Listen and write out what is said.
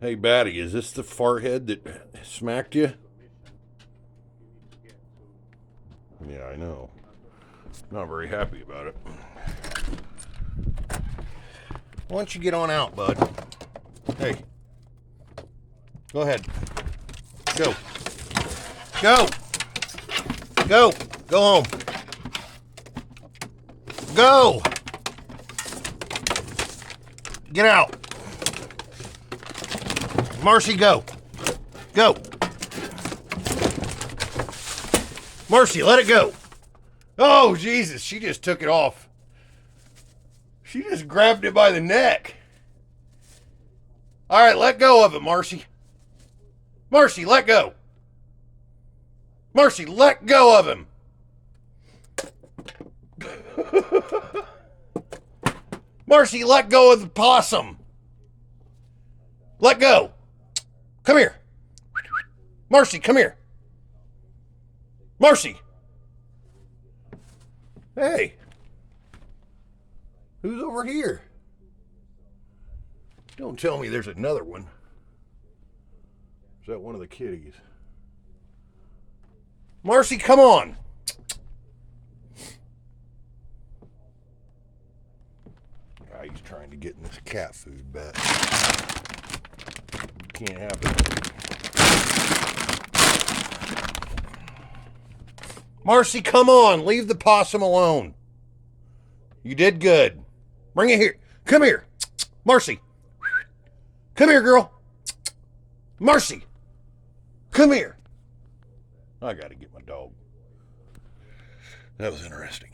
Hey, Batty, is this the farthead that smacked you? Yeah, I know. Not very happy about it. Why don't you get on out, bud? Hey. Go ahead. Go. Go. Go. Go home. Go. Get out. Marcy, go. Go. Marcy, let it go. Oh, Jesus, she just took it off. She just grabbed it by the neck. All right, let go of it, Marcy. Marcy, let go. Marcy, let go of him. Marcy, let go of the possum. Let go. Come here. Marcy, come here. Marcy. Hey. Who's over here? Don't tell me there's another one. Is that one of the kitties? Marcy, come on. He's trying to get in this cat food bet. Can't happen. Marcy, come on. Leave the possum alone. You did good. Bring it here. Come here. Marcy. Come here, girl. Marcy. Come here. I got to get my dog. That was interesting.